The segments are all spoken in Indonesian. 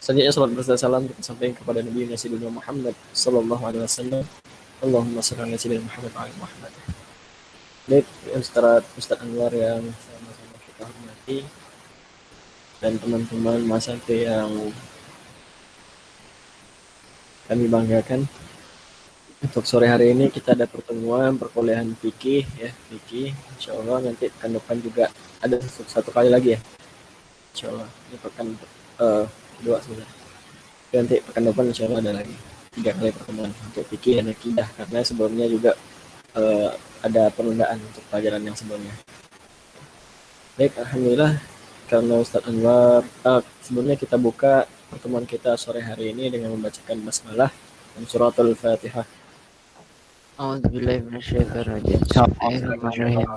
Selanjutnya salat beserta salam kita sampaikan kepada Nabi Nabi Muhammad sallallahu alaihi wasallam. Allahumma shalli ala sayyidina Muhammad wa ala Muhammad. Baik, Ustaz Anwar yang sama-sama kita hormati dan teman-teman Masante yang kami banggakan. Untuk sore hari ini kita ada pertemuan perkuliahan fikih ya, fikih. Insyaallah nanti pekan depan juga ada satu kali lagi ya. Insyaallah ini pekan kedua sudah. Nanti pekan depan insyaallah ada lagi 3 kali pertemuan untuk fikih dan akidah karena sebelumnya juga ada penundaan untuk pelajaran yang sebelumnya. Baik, alhamdulillah karena Ustaz Anwar sebelumnya kita buka pertemuan kita sore hari ini dengan membacakan basmalah dan suratul Fatihah. أعوذ بالله من الشيطان الرجيم بسم الله الرحمن الرحيم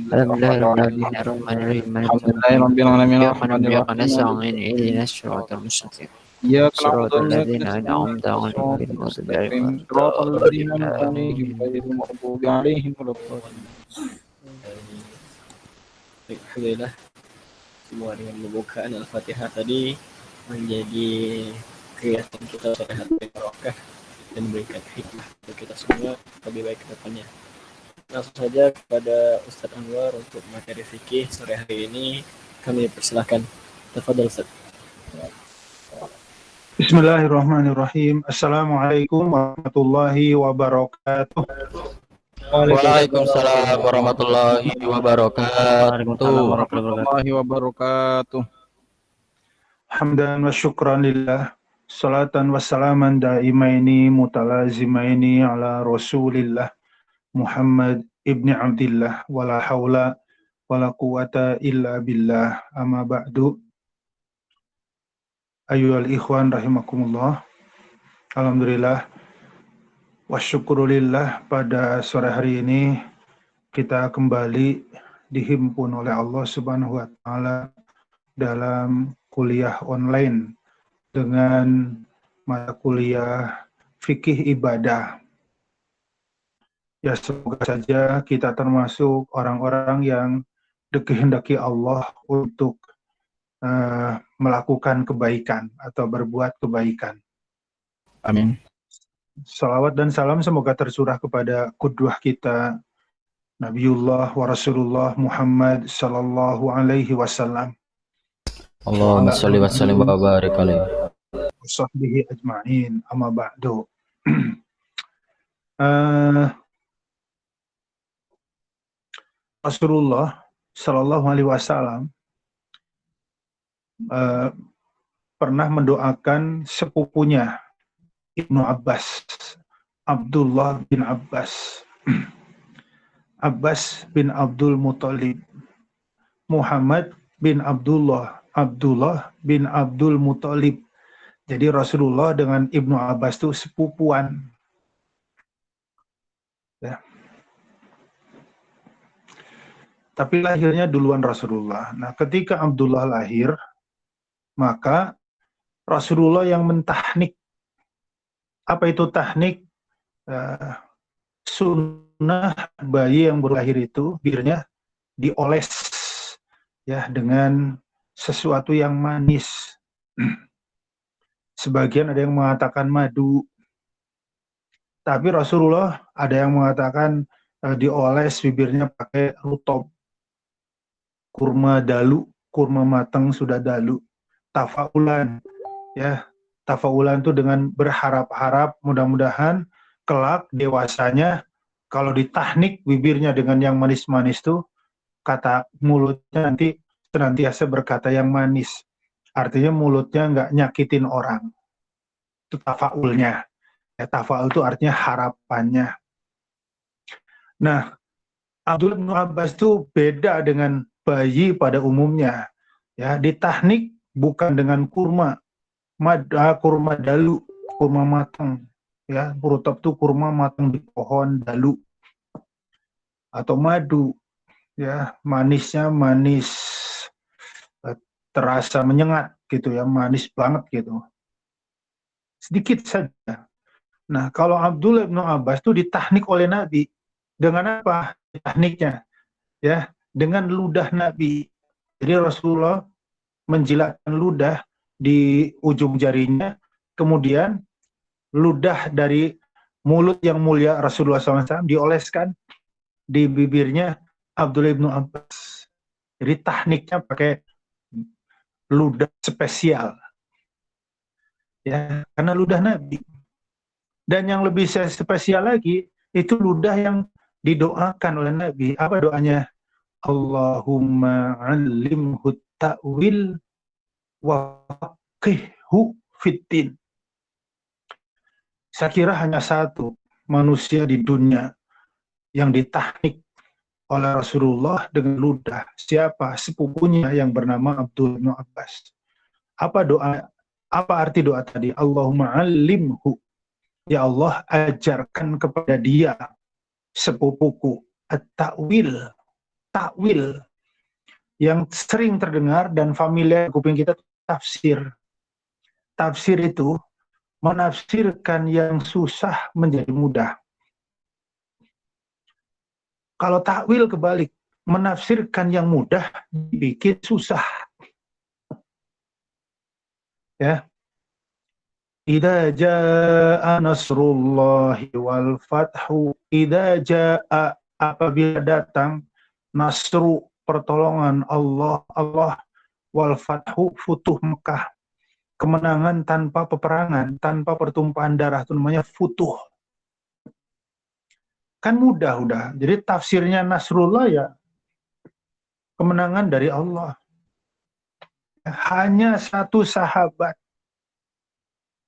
الحمد لله رب العالمين الرحمن الرحيم مالك يوم الدين إياك نعبد وإياك نستعين اهدنا الصراط المستقيم صراط الذين أنعمت عليهم غير المغضوب عليهم صراط الذين أنعمت عليهم غير المغضوب عليهم ولا الضالين. Alhamdulillah semua dengan pembukaan Al-Fatihah tadi menjadi kegiatan kita sore hari barokah dan memberikan hikmah untuk kita semua lebih baik ke depannya. Langsung saja kepada Ustaz Anwar untuk materi fikih sore hari ini kami persilahkan. Tafadhal Ustaz. Bismillahirrahmanirrahim. Assalamualaikum warahmatullahi wabarakatuh. Waalaikumsalam warahmatullahi wabarakatuh. Hamdan wa syukran lillah. Salatan wa salaman daimaini mutalazimaini ala Rasulillah Muhammad ibni Abdillah wala haula wala quwata illa billah amma ba'du. Ayyuhal ikhwan rahimakumullah. Alhamdulillah wa syukurulillah, pada sore hari ini kita kembali dihimpun oleh Allah Subhanahu wa taala dalam kuliah online dengan mata kuliah fikih ibadah. Ya, semoga saja kita termasuk orang-orang yang dikehendaki Allah untuk melakukan kebaikan atau berbuat kebaikan. Amin. Salawat dan salam semoga tercurah kepada qudwah kita Nabiullah wa Rasulullah Muhammad sallallahu alaihi wasallam. Allahumma sholli wa sallim wa barik alaihi. Sahbihi ajma'in, amma ba'du. Rasulullah sallallahu alaihi wasallam pernah mendoakan sepupunya Ibnu Abbas, Abdullah bin Abbas, Abbas bin Abdul Muthalib, Muhammad bin Abdullah, Abdullah bin Abdul Muthalib. Jadi Rasulullah dengan Ibnu Abbas itu sepupuan. Ya. Tapi lahirnya duluan Rasulullah. Nah, ketika Abdullah lahir, maka Rasulullah yang mentahnik. Apa itu tahnik? Sunnah bayi yang baru lahir itu bibirnya dioles ya dengan sesuatu yang manis. Sebagian ada yang mengatakan madu, tapi Rasulullah ada yang mengatakan dioles bibirnya pakai rutob, kurma dalu, kurma matang sudah dalu, tafaulan, ya, tafaulan itu dengan berharap-harap mudah-mudahan kelak dewasanya kalau ditahnik bibirnya dengan yang manis-manis tuh, kata mulutnya nanti senantiasa berkata yang manis. Artinya mulutnya nggak nyakitin orang. Itu tafaulnya. Ya, tafaul itu artinya harapannya. Nah, Abdullah bin Abbas itu beda dengan bayi pada umumnya. Ya, ditahnik bukan dengan kurma, kurma dalu, kurma matang. Ya, rutab itu kurma matang di pohon dalu atau madu. Ya, manisnya manis terasa menyengat gitu ya, manis banget gitu. Sedikit saja. Nah, kalau Abdullah bin Abbas itu ditahnik oleh Nabi. Dengan apa tahniknya? Ya, dengan ludah Nabi. Jadi Rasulullah menjilatkan ludah di ujung jarinya, kemudian ludah dari mulut yang mulia Rasulullah SAW dioleskan di bibirnya Abdullah bin Abbas. Jadi tekniknya pakai ludah spesial, ya, karena ludah Nabi. Dan yang lebih spesial lagi, itu ludah yang didoakan oleh Nabi. Apa doanya? Allahumma alimhu ta'wil wa faqihhu fiddin. Saya kira hanya satu manusia di dunia yang ditahnik oleh Rasulullah dengan ludah. Siapa? Sepupunya yang bernama Abdul bin Abbas. Apa doa? Apa arti doa tadi? Allahumma alimhu. Ya Allah, ajarkan kepada dia, sepupuku, at-ta'wil. Takwil yang sering terdengar dan familiar kuping kita, tafsir. Tafsir itu menafsirkan yang susah menjadi mudah. Kalau takwil kebalik, menafsirkan yang mudah dibikin susah. Ya. Idza jaa nasrullahi wal fathu, idza jaa, apabila datang nasru, pertolongan Allah wal fathu, futuh Mekah, kemenangan tanpa peperangan, tanpa pertumpahan darah, itu namanya futuh. Kan mudah udah. Jadi tafsirnya Nasrullah ya kemenangan dari Allah. Hanya satu sahabat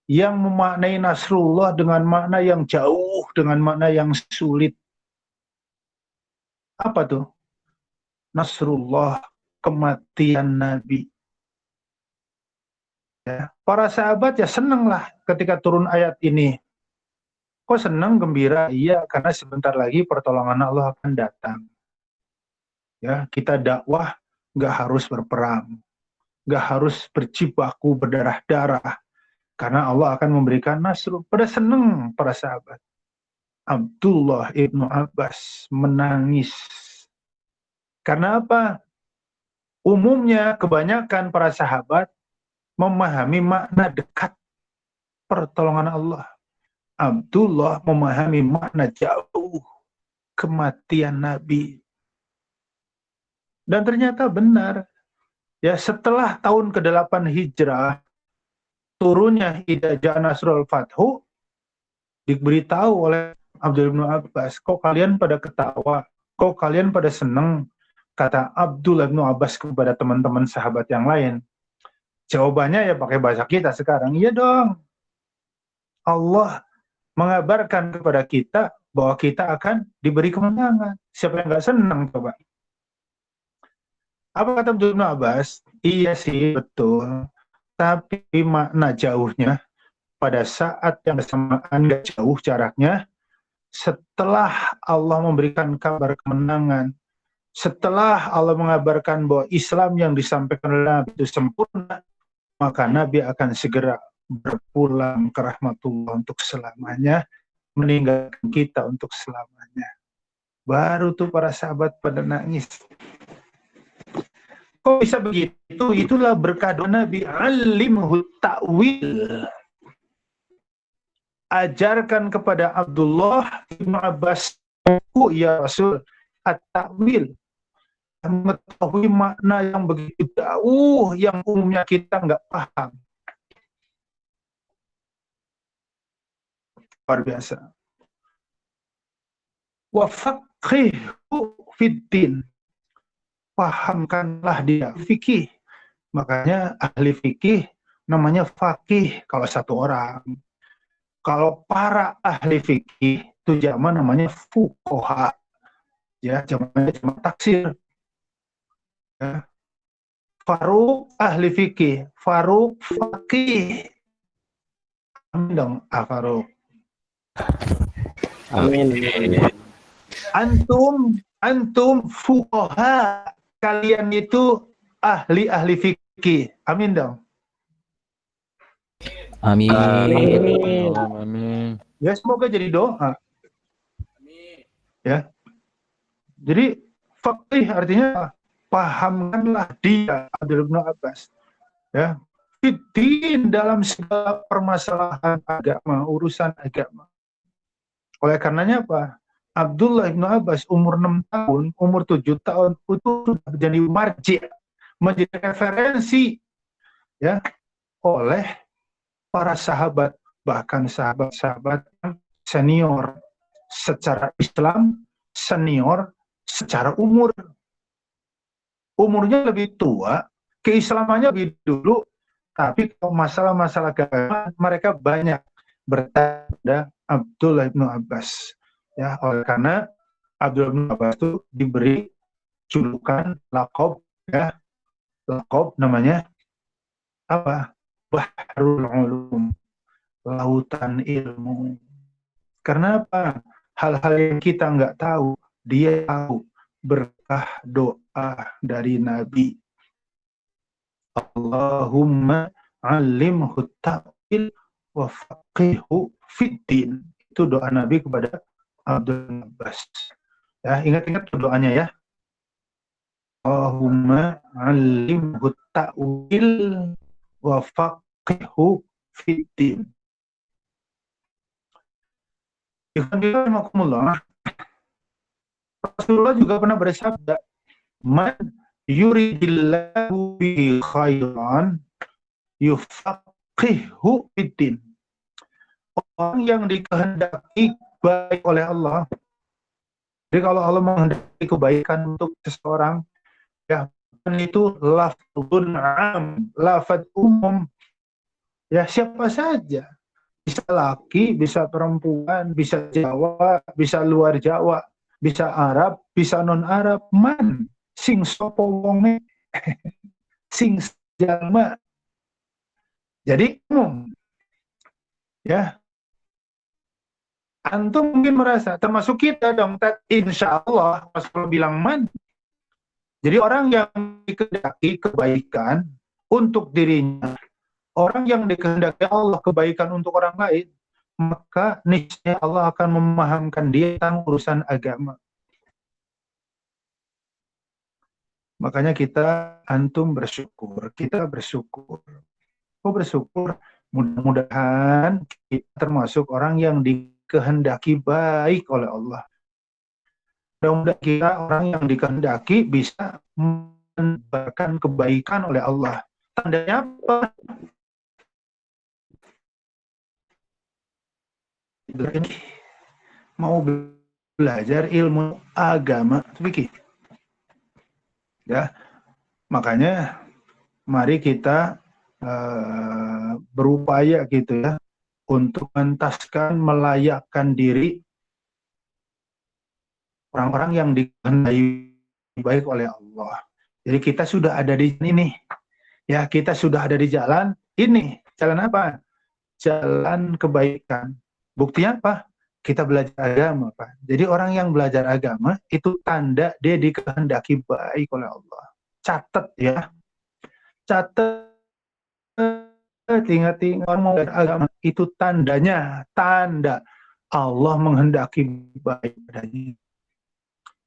yang memaknai Nasrullah dengan makna yang jauh, dengan makna yang sulit. Apa tuh? Nasrullah, kematian Nabi. Ya, para sahabat ya senang lah ketika turun ayat ini. Kok senang, gembira? Iya, karena sebentar lagi pertolongan Allah akan datang. Ya, kita dakwah nggak harus berperang, nggak harus berjibaku berdarah-darah, karena Allah akan memberikan nasru. Pada senang para sahabat. Abdullah ibnu Abbas menangis. Karena apa? Umumnya kebanyakan para sahabat memahami makna dekat pertolongan Allah. Abdullah memahami makna jauh kematian Nabi. Dan ternyata benar. Ya, setelah tahun ke-8 Hijrah, turunnya idza jaa nasrul fathu, diberitahu oleh Abdullah bin Abbas, kok kalian pada ketawa, kok kalian pada senang, kata Abdullah bin Abbas kepada teman-teman sahabat yang lain. Jawabannya ya pakai bahasa kita sekarang, iya dong. Allah mengabarkan kepada kita bahwa kita akan diberi kemenangan. Siapa yang nggak senang coba? Apa kata Abdullah bin Abbas? Iya sih, betul. Tapi makna jauhnya, pada saat yang bersamaan nggak jauh jaraknya, setelah Allah memberikan kabar kemenangan, setelah Allah mengabarkan bahwa Islam yang disampaikan oleh Nabi itu sempurna, maka Nabi akan segera berpulang ke rahmatullah untuk selamanya, meninggalkan kita untuk selamanya. Baru tuh para sahabat pada nangis. Kok bisa begitu? Itulah berkah doa Nabi, alimhu ta'wil. Ajarkan kepada Abdullah bin Abbas, ya Rasul, at-ta'wil, mengetahui makna yang begitu jauh yang umumnya kita nggak paham. Luar biasa. Wa faqihhu fiddin, pahamkanlah dia fikih. Makanya ahli fikih namanya faqih kalau satu orang. Kalau para ahli fikih itu zaman namanya fuqaha. Ya, zamannya cuma taksir. Ya. Faruq ahli fikih, Faruq faqih. Amin dong, Faruq. Amin. Antum fuqaha. Kalian itu ahli fikih. Amin dong. Amin. Amin. Ya, semoga jadi doa. Ya. Jadi faqih artinya pahamkanlah dia, Abdullah bin Abbas. Ya. fiddin, dalam segala permasalahan agama, urusan agama. Oleh karenanya apa? Abdullah bin Abbas umur 6 tahun, umur 7 tahun itu sudah menjadi marji, menjadi referensi ya oleh para sahabat, bahkan sahabat-sahabat senior secara Islam, senior secara umur. Umurnya lebih tua, keislamannya lebih dulu, tapi kalau masalah-masalah agama mereka banyak bertanya pada Abdullah bin Abbas. Ya, oleh karena Abdullah bin Abbas itu diberi julukan lakob, ya, lakob namanya apa? Bahrul Ulum, lautan ilmu. Karena apa? Hal-hal yang kita nggak tahu, dia tahu berkah doa dari Nabi. Allahumma alimhu ta'wil wa faqihhu fiddin. Itu doa Nabi kepada Abdul Abbas. Ya, ingat-ingat doanya ya. Allahumma alimhu ta'wil wa faqihhu fiddin. Rasulullah juga pernah bersabda, man yuridillahu bihi khairan yufaqihu fiddin. Orang yang dikehendaki baik oleh Allah. Jadi kalau Allah menghendaki kebaikan untuk seseorang, ya itu lafzun am, lafaz umum. Ya siapa saja. Bisa laki, bisa perempuan, bisa Jawa, bisa luar Jawa, bisa Arab, bisa non-Arab. Man sing sapa wonge sing jalma. Jadi umum. Ya. Antum mungkin merasa, termasuk kita dong, insya Allah, Rasulullah bilang man. Jadi orang yang dikehendaki kebaikan untuk dirinya, orang yang dikehendaki Allah kebaikan untuk orang lain, maka niscaya Allah akan memahamkan dia tentang urusan agama. Makanya kita, antum bersyukur, kita bersyukur. Oh bersyukur, mudah-mudahan kita termasuk orang yang dikehendaki baik oleh Allah. Mudah-mudahan kita orang yang dikehendaki bisa menebarkan kebaikan oleh Allah. Tandanya apa? Mau belajar ilmu agama, Vicky. Ya, makanya mari kita berupaya gitu ya untuk mentaskan, melayakkan diri orang-orang yang dikehendaki baik oleh Allah. Jadi kita sudah ada di sini, ya kita sudah ada di jalan ini. Jalan apa? Jalan kebaikan. Buktinya apa? Kita belajar agama, Pak. Jadi orang yang belajar agama itu tanda dia dikehendaki baik oleh Allah. Catat ya. Catat, ingat-ingat orang mau belajar agama itu tandanya, tanda Allah menghendaki baik padanya.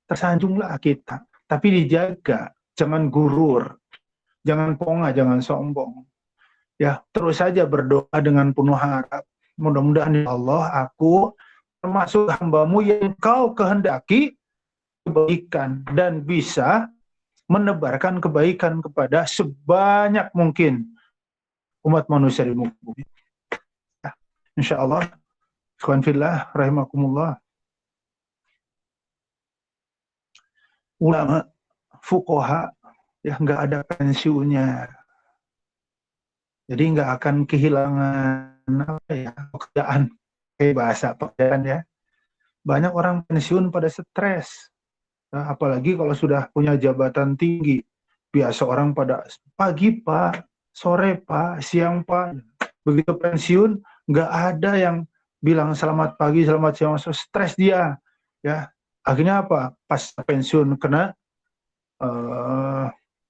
Tersanjunglah kita, tapi dijaga, jangan gurur, jangan pongah, jangan sombong. Ya, terus saja berdoa dengan penuh harap. Mudah-mudahan ya Allah, aku termasuk hamba-Mu yang Kau kehendaki kebaikan dan bisa menebarkan kebaikan kepada sebanyak mungkin umat manusia di muka bumi. Ya, insya Allah, ikhwan fillah, rahimakumullah. Ulama, fuqaha, ya nggak ada pensiunnya. Jadi nggak akan kehilangan apa ya, pekerjaan. Kayak bahasa pekerjaan ya. Banyak orang pensiun pada stres. Nah, apalagi kalau sudah punya jabatan tinggi. Biasa orang pada pagi Pak, sore Pak, siang Pak. Begitu pensiun, nggak ada yang bilang selamat pagi, selamat siang, stres dia. Ya, akhirnya apa? Pas pensiun kena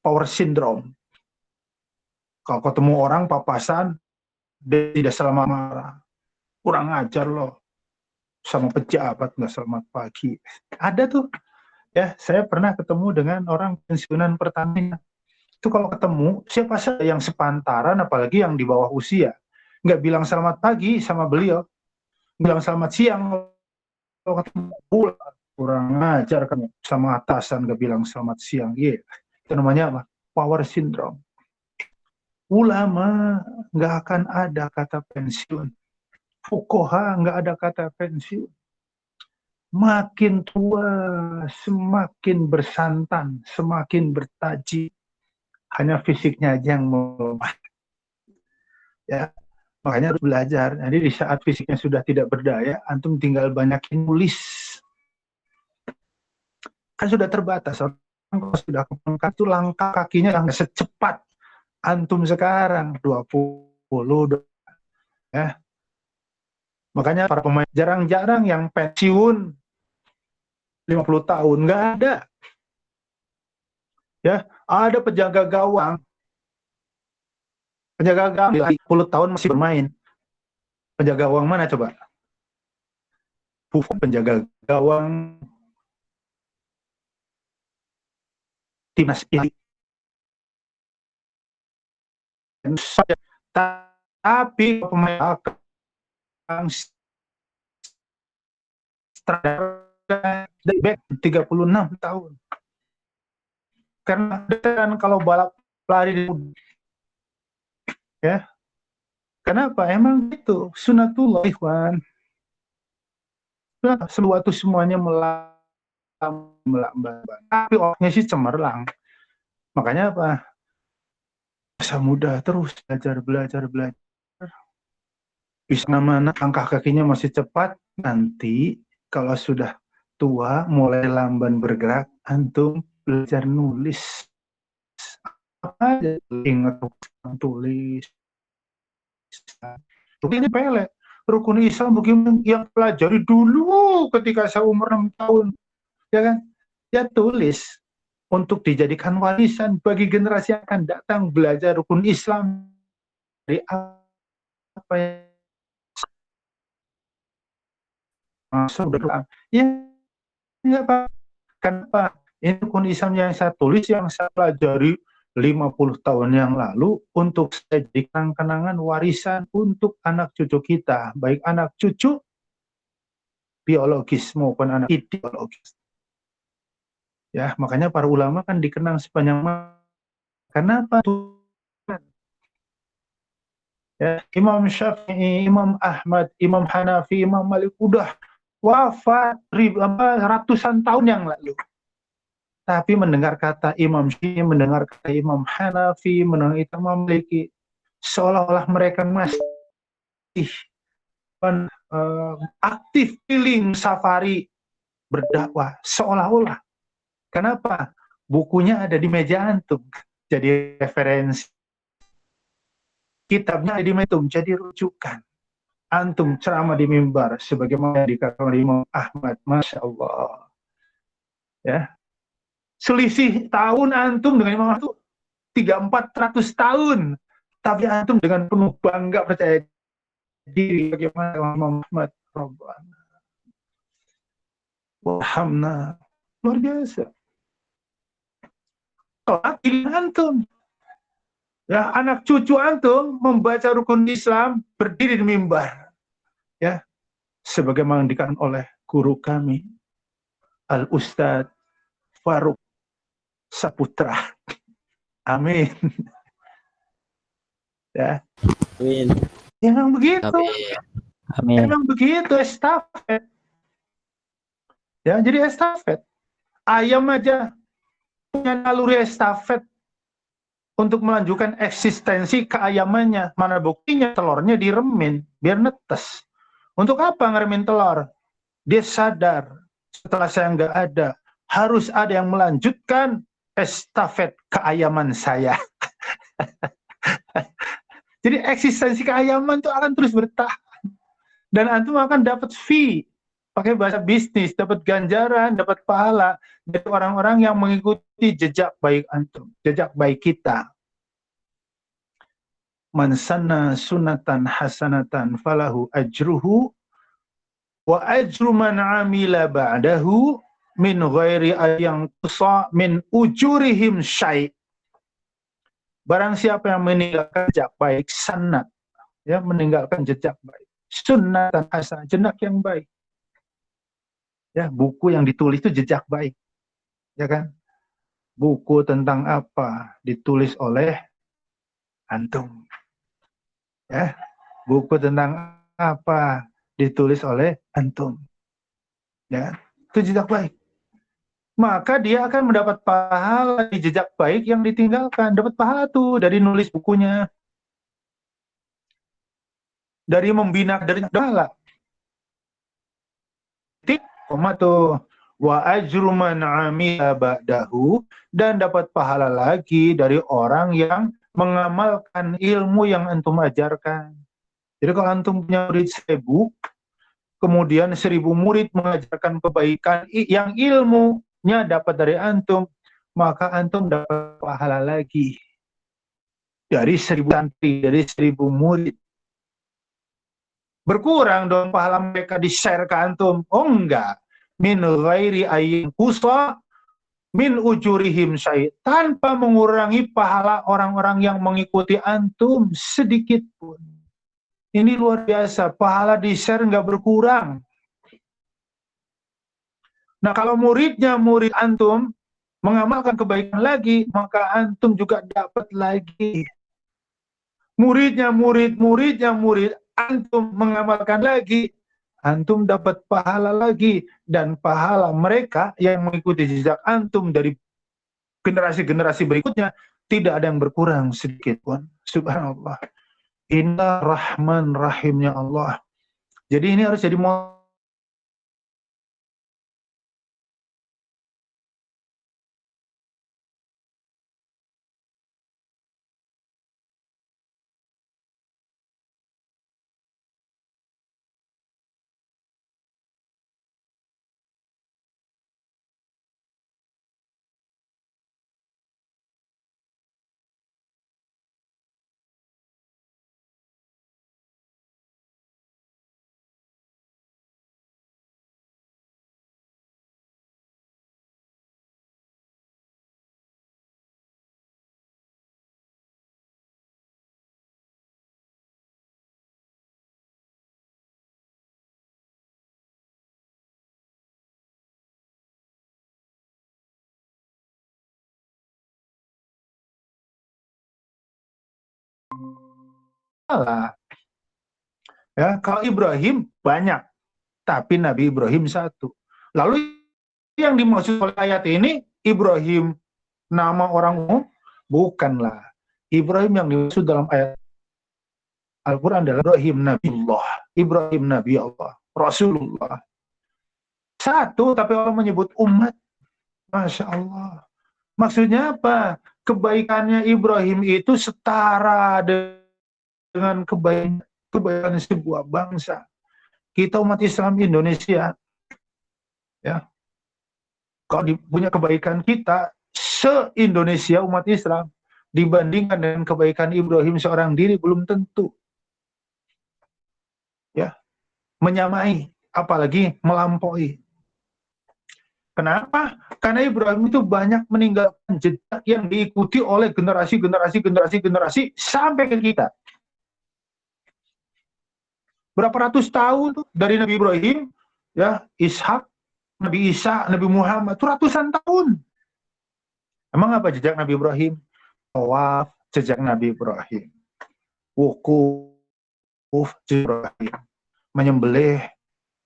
power syndrome. Kalau ketemu orang papasan, dia tidak selamat marah. Kurang ajar loh. Sama pejabat nggak selamat pagi. Ada tuh. Ya, saya pernah ketemu dengan orang pensiunan Pertamina. Itu kalau ketemu, siapa saja yang sepantaran, apalagi yang di bawah usia. Nggak bilang selamat pagi sama beliau, bilang selamat siang. Kalau ketemu, kurang ajar kan, sama atasan nggak bilang selamat siang. Iya, itu namanya apa? Power syndrome. Ulama nggak akan ada kata pensiun. Fuqaha nggak ada kata pensiun. Makin tua, semakin bersantan, semakin bertaji. Hanya fisiknya aja yang melemah. Ya, makanya harus belajar. Jadi di saat fisiknya sudah tidak berdaya, antum tinggal banyakin nulis. Kan sudah terbatas. Orang kalau sudah kepengkak itu langkah kakinya yang secepat antum sekarang 20. Ya. Makanya para pemain jarang-jarang yang pensiun 50 tahun, nggak ada. Ya, ada penjaga gawang. Penjaga gawang 10 tahun masih bermain. Penjaga gawang mana coba? Buffon penjaga gawang timnas Italia. Tapi pemain belakang dari back 36 tahun. Karena kalau balap lari ya. Kenapa? Emang itu sunatullah, ikhwan. Sesuatu semuanya melambat. Tapi orangnya sih cemerlang. Makanya apa? Masa muda terus belajar. Bisa mana langkah kakinya masih cepat, nanti kalau sudah tua mulai lamban bergerak, antum belajar nulis. Apa aja ingat tulis. Ini pelet. Rukun Islam mungkin yang pelajari dulu ketika saya umur 6 tahun. Ya kan? Ya tulis untuk dijadikan warisan bagi generasi yang akan datang, belajar rukun Islam dari apa yang sudah ya enggak Pak. Kenapa? Ini rukun Islam yang saya tulis, yang saya pelajari 50 tahun yang lalu untuk saya jadikan kenangan warisan untuk anak cucu kita, baik anak cucu biologis maupun anak ideologis. Ya, makanya para ulama kan dikenang sepanjang masa. Kenapa? Ya, Imam Syafi'i, Imam Ahmad, Imam Hanafi, Imam Malik udah wafat ratusan tahun yang lalu. Tapi mendengar kata Imam Syafi'i, mendengar kata Imam Hanafi, mendengar Imam Maliki, seolah-olah mereka masih aktif keliling safari berdakwah, seolah-olah. Kenapa? Bukunya ada di meja antum, jadi referensi. Kitabnya ada di meja antum, jadi rujukan. Antum ceramah di mimbar, sebagaimana dikatakan Imam Ahmad, Masya Allah. Ya. Selisih tahun antum dengan Imam Ahmad itu 300-400 tahun. Tapi antum dengan penuh bangga percaya diri bagaimana Imam Ahmad. Wahamna. Luar biasa. Kelak antum. Ya, anak cucu antum membaca rukun Islam berdiri di mimbar. Ya. Sebagaimana dikatakan oleh guru kami Al-Ustadz Faruk Saputra. Amin. Ya. Amin. Emang begitu. Amin. Emang begitu estafet. Ya, jadi estafet. Ayam aja punya naluri estafet untuk melanjutkan eksistensi keayamannya. Mana buktinya? Telurnya diremin biar netes. Untuk apa ngeremin telur? Dia sadar setelah saya nggak ada, harus ada yang melanjutkan estafet keayaman saya. Jadi eksistensi keayaman itu akan terus bertahan. Dan antum akan dapat fee. Pakai bahasa bisnis, dapat ganjaran, dapat pahala dari orang-orang yang mengikuti jejak baik antum, jejak baik kita. Man sanna sunatan hasanatan falahu ajruhu wa ajru man amila ba'dahu min ghairi ayang tusa min ujurihim syai'. Barang siapa yang meninggalkan jejak baik, sanat, ya, meninggalkan jejak baik, sunnatan hasanah, jejak yang baik. Ya, buku yang ditulis itu jejak baik, ya kan? Buku tentang apa ditulis oleh antum, ya. Buku tentang apa ditulis oleh antum, ya. Itu jejak baik. Maka dia akan mendapat pahala di jejak baik yang ditinggalkan. Dapat pahala tuh dari nulis bukunya, dari membina, dari pahala. Koma tuh, wa ajru man amila ba'dahu, dan dapat pahala lagi dari orang yang mengamalkan ilmu yang antum ajarkan. Jadi kalau antum punya murid 1000, kemudian 1000 murid mengajarkan kebaikan yang ilmunya dapat dari antum, maka antum dapat pahala lagi dari 1000 santri, dari 1000 murid. Berkurang dong pahala mereka di-share ke antum? Oh enggak. Min ghairi ayyin kusa min ujurihim syai', tanpa mengurangi pahala orang-orang yang mengikuti antum sedikit pun. Ini luar biasa, pahala di-share nggak berkurang. Nah, kalau muridnya murid antum mengamalkan kebaikan lagi, maka antum juga dapat lagi. Muridnya murid antum mengamalkan lagi, antum dapat pahala lagi, dan pahala mereka yang mengikuti jejak antum dari generasi-generasi berikutnya tidak ada yang berkurang sedikit pun. Subhanallah. Inna rahman rahimnya Allah. Jadi ini harus jadi salah. Ya, kalau Ibrahim banyak, tapi Nabi Ibrahim satu. Lalu yang dimaksud oleh ayat ini, Ibrahim nama orang umum? Bukanlah. Ibrahim yang dimaksud dalam ayat Al-Quran adalah Ibrahim Nabiullah, Ibrahim Nabi Allah, Rasulullah. Satu, tapi Allah menyebut umat. Masya Allah. Maksudnya apa? Kebaikannya Ibrahim itu setara dengan kebaikan sebuah bangsa. Kita umat Islam Indonesia, ya, kalau punya kebaikan kita se-Indonesia umat Islam dibandingkan dengan kebaikan Ibrahim seorang diri belum tentu, ya, menyamai, apalagi melampaui. Kenapa? Karena Ibrahim itu banyak meninggalkan jejak yang diikuti oleh generasi sampai ke kita. Berapa ratus tahun tuh dari Nabi Ibrahim, ya, Ishak, Nabi Isa, Nabi Muhammad, itu ratusan tahun. Emang apa jejak Nabi Ibrahim? Tawaf, jejak Nabi Ibrahim. Wukuf, jejak Ibrahim. Menyembelih,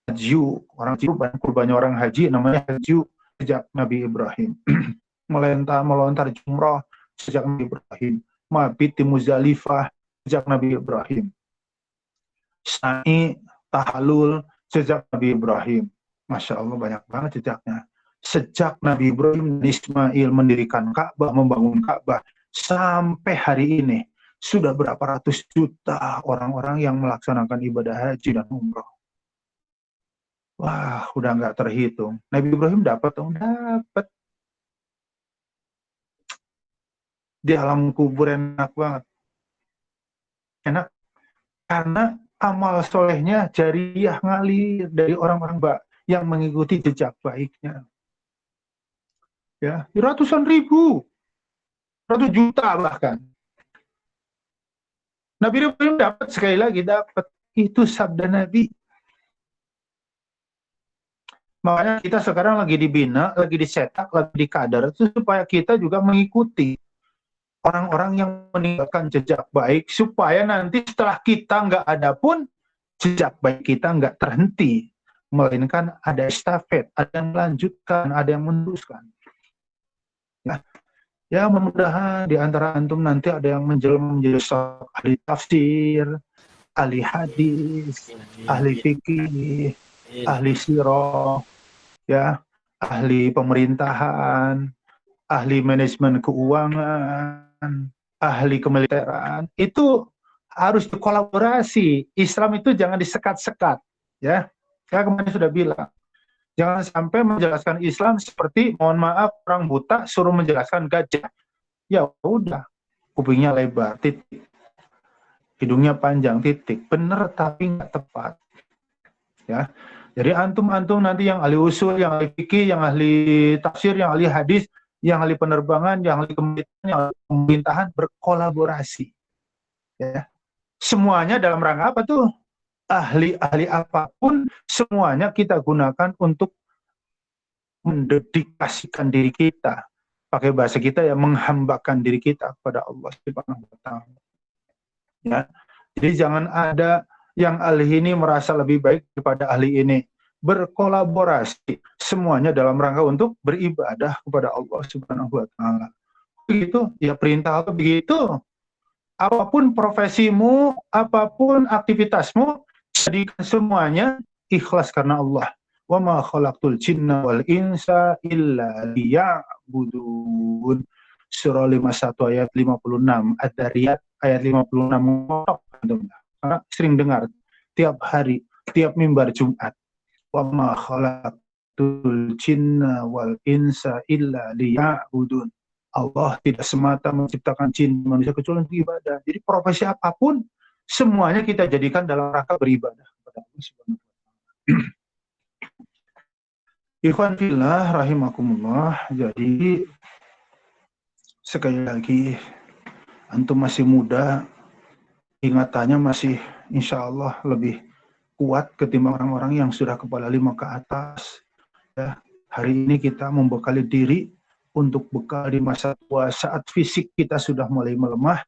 haji, orang kurbannya orang haji namanya haji, sejak Nabi Ibrahim. melontar jumrah sejak Nabi Ibrahim. Mabit di Muzdalifah sejak Nabi Ibrahim. Sa'i, tahalul sejak Nabi Ibrahim. Masya Allah, banyak banget jejaknya. Sejak Nabi Ibrahim dan Ismail mendirikan Ka'bah, membangun Ka'bah, sampai hari ini sudah berapa ratus juta orang-orang yang melaksanakan ibadah haji dan umrah. Wah, udah nggak terhitung. Nabi Ibrahim dapat dong, dapat. Di alam kubur enak banget. Enak. Karena amal solehnya jariah ngalir dari orang-orang yang mengikuti jejak baiknya. Ya, ratusan ribu, 100 juta bahkan. Nabi Ibrahim dapat, sekali lagi dapat. Itu sabda Nabi. Makanya kita sekarang lagi dibina, lagi dicetak, lagi dikadar, itu supaya kita juga mengikuti orang-orang yang meninggalkan jejak baik, supaya nanti setelah kita nggak ada pun, jejak baik kita nggak terhenti, melainkan ada estafet, ada yang melanjutkan, ada yang meneruskan. Ya mudah-mudahan di antara antum nanti ada yang menjelma menjadi ahli tafsir, ahli hadis, ahli fikih, ahli sirah, ya, ahli pemerintahan, ahli manajemen keuangan, ahli kemiliteran. Itu harus dikolaborasi. Islam itu jangan disekat-sekat, ya. Saya kemarin sudah bilang, jangan sampai menjelaskan Islam seperti, mohon maaf, orang buta suruh menjelaskan gajah. Ya udah, kupingnya lebar, titik. Hidungnya panjang, titik. Bener tapi nggak tepat. Ya. Jadi antum-antum nanti yang ahli usul, yang ahli fikih, yang ahli tafsir, yang ahli hadis, yang ahli penerbangan, yang ahli pemerintahan, berkolaborasi. Ya. Semuanya dalam rangka apa tuh? Ahli-ahli apapun, semuanya kita gunakan untuk mendedikasikan diri kita. Pakai bahasa kita ya, menghambakan diri kita kepada Allah Subhanahu wa Ta'ala. Ya. Jadi jangan ada yang ahli ini merasa lebih baik daripada ahli ini. Berkolaborasi, semuanya dalam rangka untuk beribadah kepada Allah Subhanahu wa Ta'ala. Begitu, ya perintah Allah begitu. Apapun profesimu, apapun aktivitasmu, jadikan semuanya ikhlas karena Allah. Wa ma khalaqtul jinna wal insa illa liya'budun. Surah 51 ayat 56, Ad-Dariyat ayat 56. Karena sering dengar tiap hari, tiap mimbar Jumat. Wa ma khalaqtul jinna wal insa illa liya'budun. Allah tidak semata menciptakan jin manusia kecuali untuk ibadah. Jadi profesi apapun, semuanya kita jadikan dalam rangka beribadah kepada Allah Subhanahu wa Ta'ala. Ikhwan fillah rahimakumullah. Jadi sekali lagi, antum masih muda, ingatannya masih insya Allah lebih kuat ketimbang orang-orang yang sudah kepala 5 ke atas. Ya, hari ini kita membekali diri untuk bekal di masa tua, saat fisik kita sudah mulai melemah,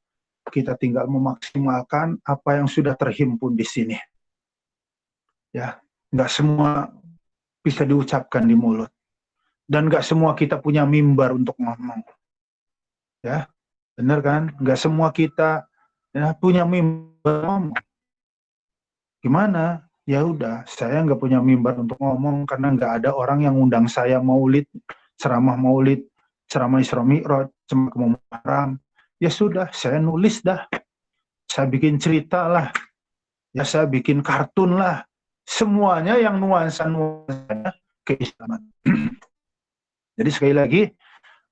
kita tinggal memaksimalkan apa yang sudah terhimpun di sini. Ya, nggak semua bisa diucapkan di mulut, dan nggak semua kita punya mimbar untuk ngomong. Ya, benar kan? Nggak semua kita ya, punya mimbar ngomong. Gimana? Ya udah, saya nggak punya mimbar untuk ngomong karena nggak ada orang yang undang saya maulid, ceramah maulid, ceramah Isra Mi'raj, ceramah Muharram. Ya sudah, saya nulis dah. Saya bikin cerita lah. Ya saya bikin kartun lah. Semuanya yang nuansa-nuansanya keislaman. Jadi sekali lagi,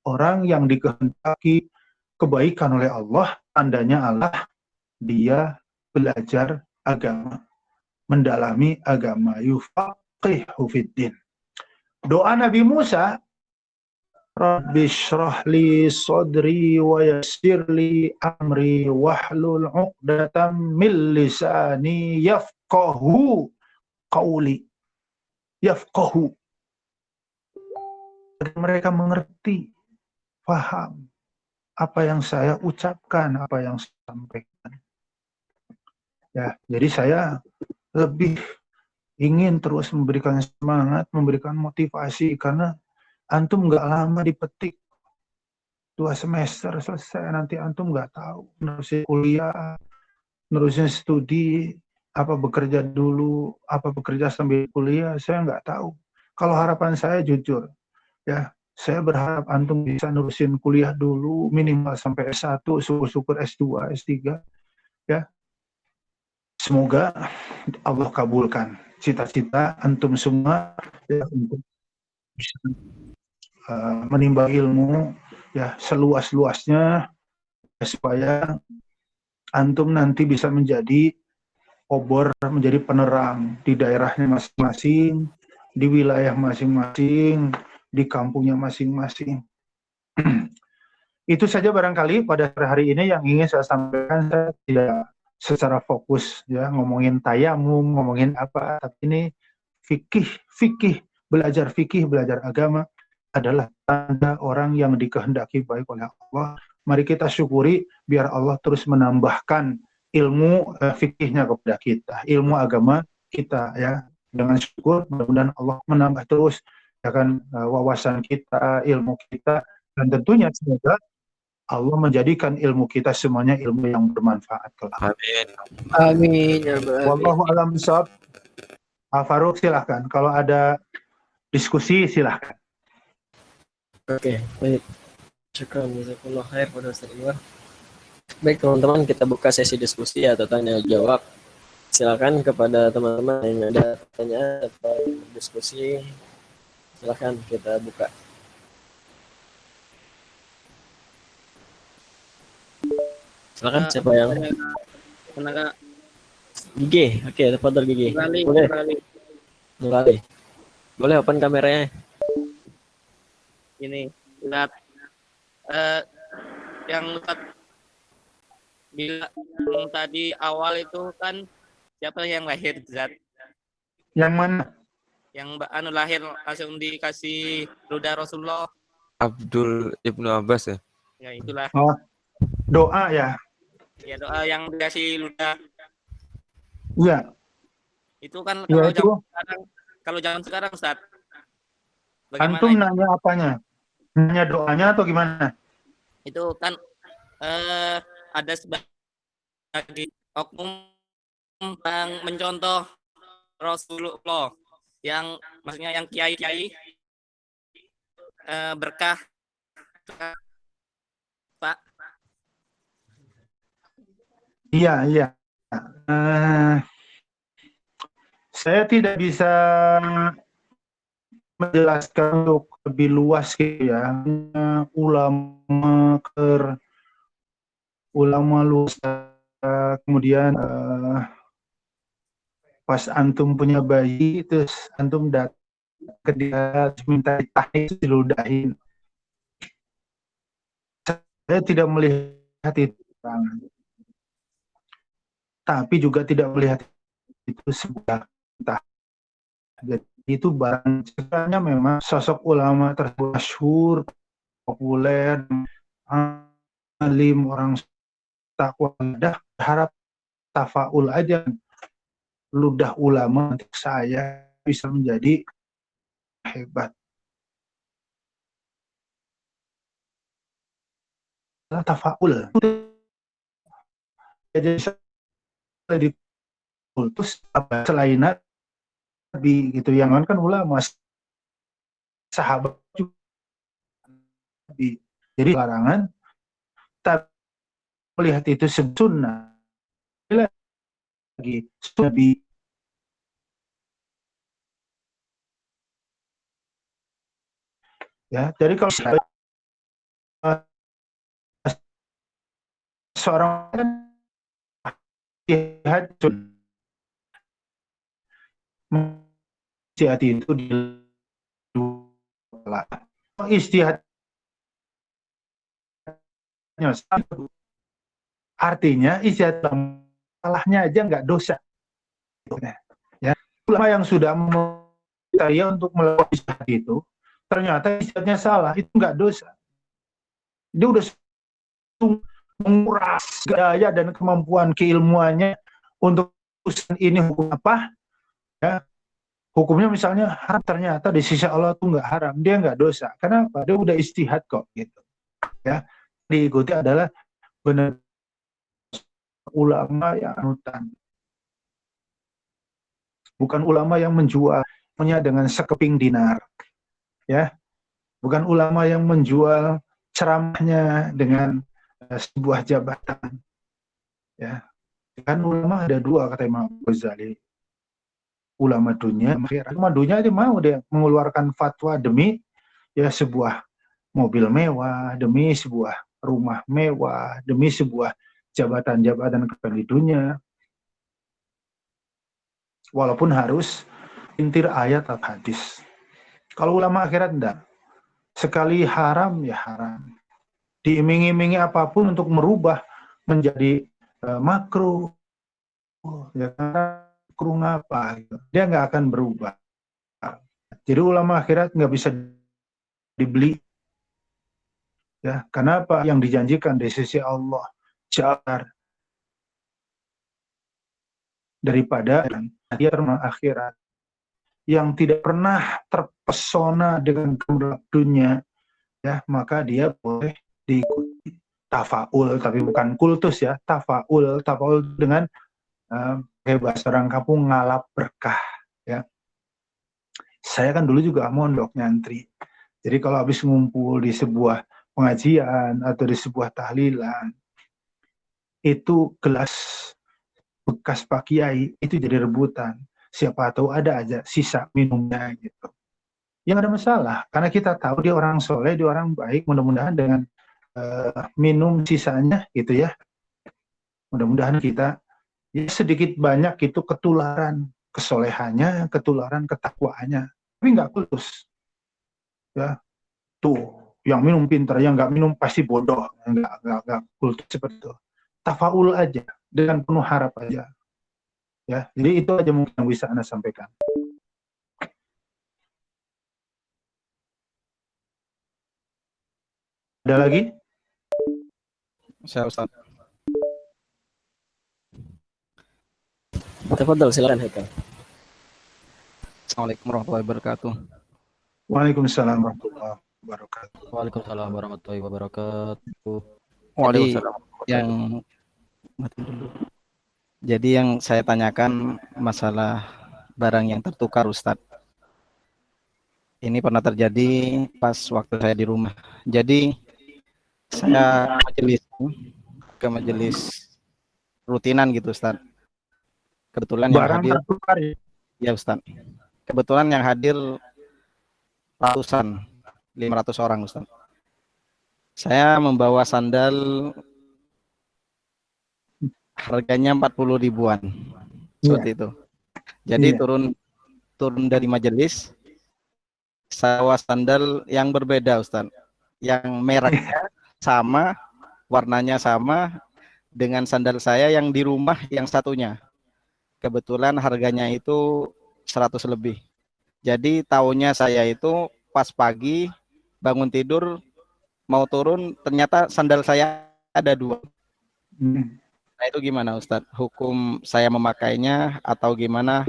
orang yang dikehendaki kebaikan oleh Allah, tandanya Allah, dia belajar agama, mendalami agama, yufaqihu fiddin. Doa Nabi Musa, Rabbi shrah li sadri wa yassir li amri wahlul 'uqdatam min lisani yafqahu qawli. Yafqahu. Agar mereka mengerti, paham apa yang saya ucapkan, apa yang saya sampaikan. Ya, jadi saya lebih ingin terus memberikan semangat, memberikan motivasi, karena antum nggak lama dipetik, 2 semester selesai, nanti antum nggak tahu nerusin kuliah, nerusin studi, apa bekerja dulu, apa bekerja sambil kuliah, saya nggak tahu. Kalau harapan saya jujur, ya saya berharap antum bisa nerusin kuliah dulu, minimal sampai S1, syukur-syukur S2, S3, ya. Semoga Allah kabulkan cita-cita antum semua ya, untuk bisa menimba ilmu ya seluas-luasnya, supaya antum nanti bisa menjadi obor, menjadi penerang di daerahnya masing-masing, di wilayah masing-masing, di kampungnya masing-masing. Itu saja barangkali pada hari ini yang ingin saya sampaikan. Saya tidak secara fokus ya, ngomongin tayamum, ngomongin apa, tapi ini fikih, belajar fikih, belajar agama adalah tanda orang yang dikehendaki baik oleh Allah. Mari kita syukuri biar Allah terus menambahkan ilmu fikihnya kepada kita, ilmu agama kita ya. Dengan syukur mudah-mudahan Allah menambah terus ya kan wawasan kita, ilmu kita, dan tentunya semoga Allah menjadikan ilmu kita semuanya ilmu yang bermanfaat kelak. Amin. Amin ya Rabbal alamin. Wallahu a'lam bishawab. Farouk silahkan. Kalau ada diskusi silahkan. Oke, baik. Syukran, jazakallah khair pada Ustaz Anwar. Baik teman-teman, kita buka sesi diskusi atau tanya jawab. Silakan kepada teman-teman yang ada pertanyaan atau diskusi, silakan kita buka. Silakan siapa yang Gigi, oke, tafadhol Gigi. Boleh. Nurali. Boleh open kameranya. Ini Ustaz, yang Ustaz bilang tadi awal itu kan siapa yang lahir Ustaz? Yang mana? Yang lahir langsung dikasih ludah Rasulullah. Abdul Ibnu Abbas ya. Ya itulah. Oh, doa ya. Ya doa yang dikasih ludah. Iya. Itu kan Ya, kalau zaman sekarang Ustaz. Antum nanya apanya? Nanya doanya atau gimana? Itu kan ada sebagai oknum yang mencontoh Rasulullah, yang maksudnya yang kiai-kiai berkah Pak. Iya. Saya tidak bisa menjelaskan untuk lebih luas gitu ya. Ulama luas, kemudian pas antum punya bayi terus antum datang ke dia minta ditahnik diludahin. Saya tidak melihat itu, tapi juga tidak melihat itu sebuah perintah. Jadi itu barang sekiranya memang sosok ulama tersebut masyhur, populer, alim, orang takwa, harap tafaul aja ludah ulama untuk saya bisa menjadi hebat. Tafaul. Jadi diutus selain Nabi gitu, yang kan ulama sahabat juga. Jadi larangan, tapi melihat itu sunnah lagi Nabi. Ya, jadi kalau seorang istihad itu di dua istihad artinya istihad salahnya aja nggak dosa ya. Ulama yang sudah saya untuk melakukan istihad itu ternyata istihadnya salah, itu nggak dosa. Dia udah menguras daya dan kemampuan keilmuannya untuk urusan ini hukum apa ya, hukumnya misalnya haram, ternyata di sisi Allah tuh nggak haram, dia nggak dosa. Kenapa? Dia udah istihad kok gitu ya. Diikuti adalah benar ulama yang anutan, bukan ulama yang menjualnya dengan sekeping dinar ya, bukan ulama yang menjual ceramahnya dengan sebuah jabatan ya. Kan ulama ada dua, kata Imam Ghazali, ulama dunia, ulama dunia aja mau dia mengeluarkan fatwa demi ya sebuah mobil mewah, demi sebuah rumah mewah, demi sebuah jabatan-jabatan di dunia, walaupun harus intir ayat atau hadis. Kalau ulama akhirat enggak, sekali haram ya haram, diiming-imingi apapun untuk merubah menjadi makruh, ya karena makruh ngapa gitu. Dia nggak akan berubah. Jadi ulama akhirat nggak bisa dibeli, ya. Karena apa yang dijanjikan dari sisi Allah jauh daripada dia termasuk akhirat yang tidak pernah terpesona dengan kemegahan dunia, ya, maka dia boleh diikuti tafaul, tapi bukan kultus ya, tafaul dengan bahasa orang kampung ngalap berkah, ya. Saya kan dulu juga mondok nyantri, jadi kalau habis ngumpul di sebuah pengajian atau di sebuah tahlilan, itu gelas bekas Pak Kiai itu jadi rebutan. Siapa tahu ada aja sisa minumnya gitu. Yang ada masalah, karena kita tahu dia orang soleh, dia orang baik, mudah-mudahan dengan minum sisanya gitu ya. Mudah-mudahan kita ya sedikit banyak itu ketularan kesolehannya, ketularan ketakwaannya. Tapi nggak kultus. Ya, tuh yang minum pintar, yang nggak minum pasti bodoh. Nggak kultus seperti itu. Tafaul aja, dengan penuh harap aja. Ya, jadi itu aja mungkin yang bisa Anda sampaikan. Ada lagi? Saya Ustaz. Tafadhal, silakan Haikal. Assalamualaikum warahmatullahi wabarakatuh. Waalaikumsalam warahmatullahi wabarakatuh. Waalaikumsalam warahmatullahi wabarakatuh. Jadi yang saya tanyakan masalah barang yang tertukar, Ustadz. Ini pernah terjadi pas waktu saya di rumah. Jadi saya ke majelis rutinan gitu, Ustadz. Kebetulan yang hadir, tertukar ya Ustadz. Kebetulan yang hadir ratusan, 500 orang, Ustadz. Saya membawa sandal harganya 40 ribuan, seperti itu. Jadi turun dari majelis, saya bawa sandal yang berbeda, Ustaz. Yang mereknya sama, warnanya sama dengan sandal saya yang di rumah yang satunya. Kebetulan harganya itu 100 lebih. Jadi tahunya saya itu pas pagi bangun tidur mau turun, ternyata sandal saya ada 2. Nah itu gimana Ustadz? Hukum saya memakainya atau gimana?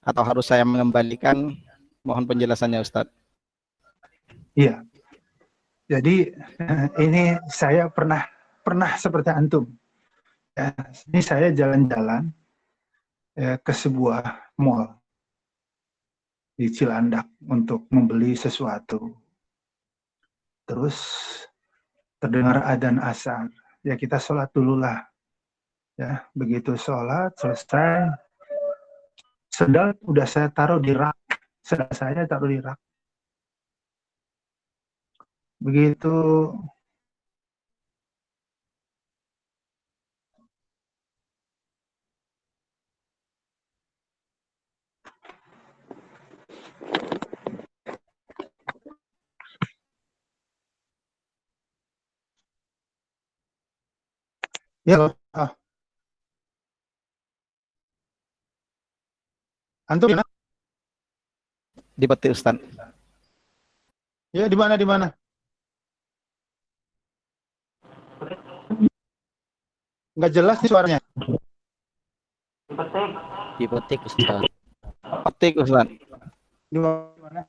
Atau harus saya mengembalikan? Mohon penjelasannya Ustadz. Iya. Jadi ini saya pernah seperti antum. Ya, ini saya jalan-jalan ke sebuah mall di Cilandak untuk membeli sesuatu. Terus terdengar adzan asar. Ya kita sholat dulu lah. Ya, begitu sholat selesai, sendal udah saya taruh di rak. Sendal saya taruh di rak. Begitu ya loh. Antum di mana? Di peti Ustaz. Ya di mana? Nggak jelas nih suaranya. Di petik Ustaz. Petik Ustaz. Di mana?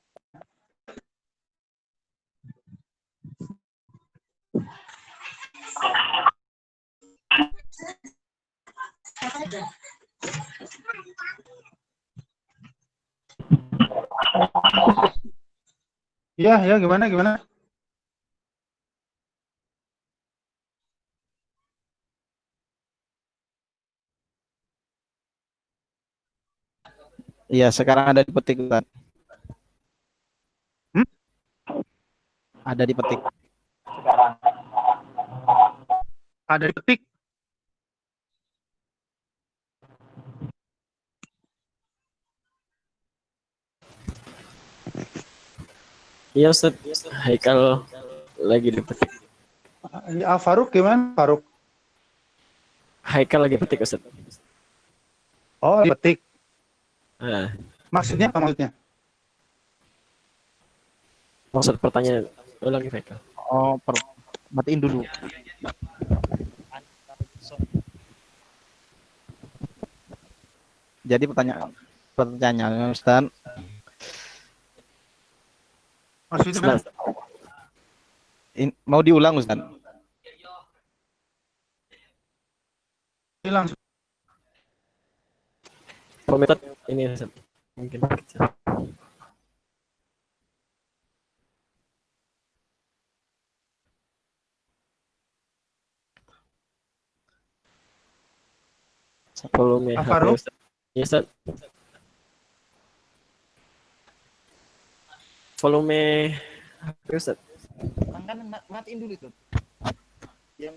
Ya gimana? Iya, sekarang ada di petik Ustaz. Ada di petik. Ada di petik. Iya Ustaz, Haikal lagi di petik. Faruk gimana? Faruk. Haikal lagi petik Ustaz. Oh, petik. Nah, Maksudnya apa maksudnya? maksud pertanyaan ulangi Faisal. Oh, matiin dulu. Jadi pertanyaannya Ustaz, Maksudnya Nah, mau diulang Ustaz? langsung. komentar ini Ustaz. Mungkin kecil. Volume HP Farouk? Ustaz. Ya Ustaz. Volume HP Ustaz. Matiin dulu itu. Yang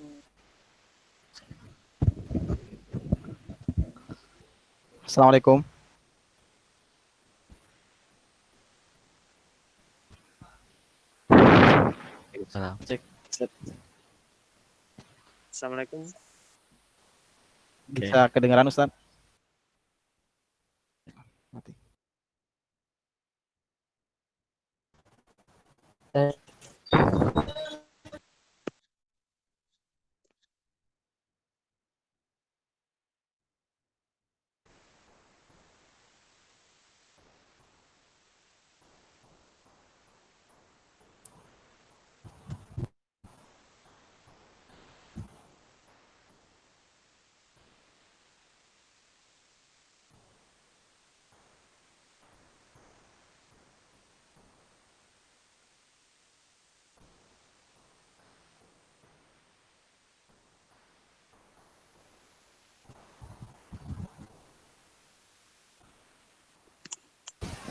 Assalamualaikum. Salam. Cek Ustaz. Assalamualaikum. Bisa kedengaran Ustaz? Mati.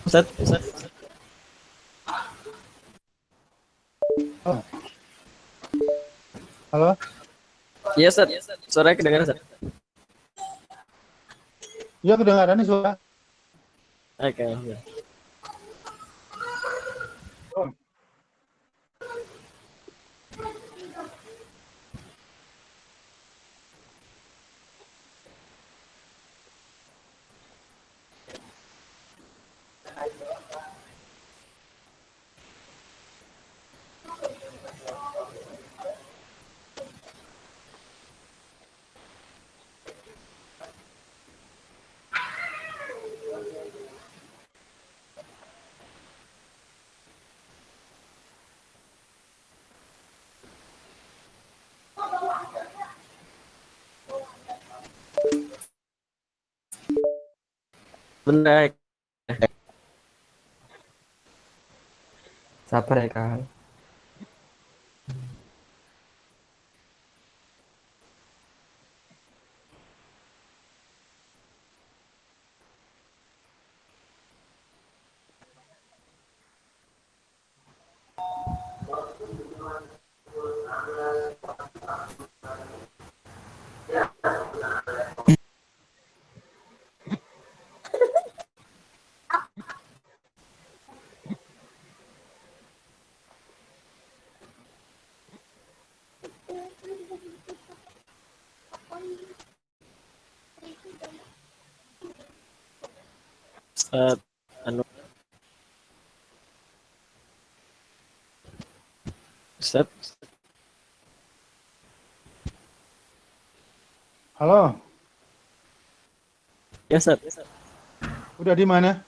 Ustaz. Halo? Iya Ustaz. Suaranya kedengaran Ustaz. Iya kedengaran nih suara. Oke, alhamdulillah. Benar. Sabar ya Kak. Ustaz. Anu. Ustaz. Halo, Ya Ustaz. udah di mana?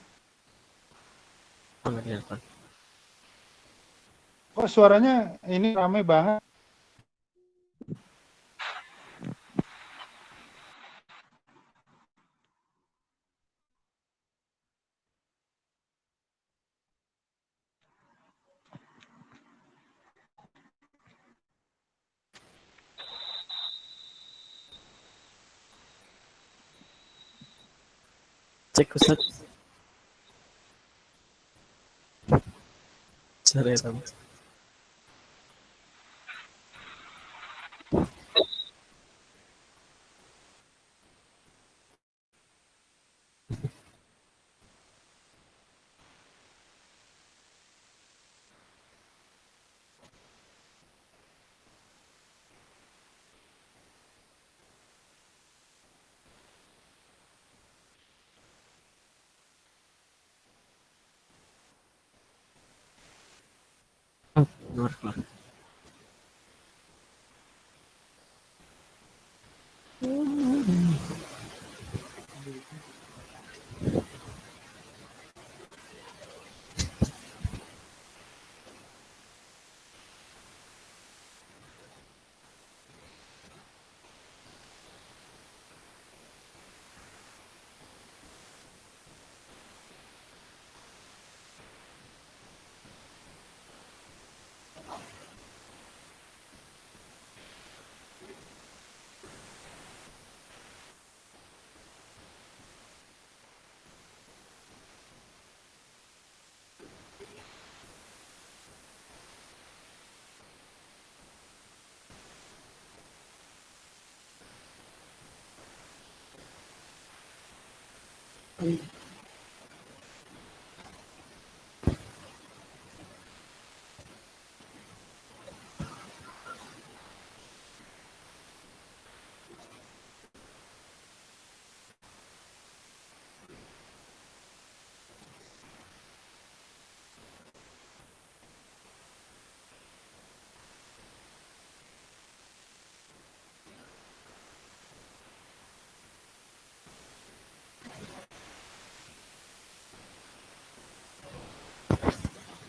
Oh, nggak kelihatan. Kok suaranya ini ramai banget? Cek Ustaz. Sorry, Tam. Keluar.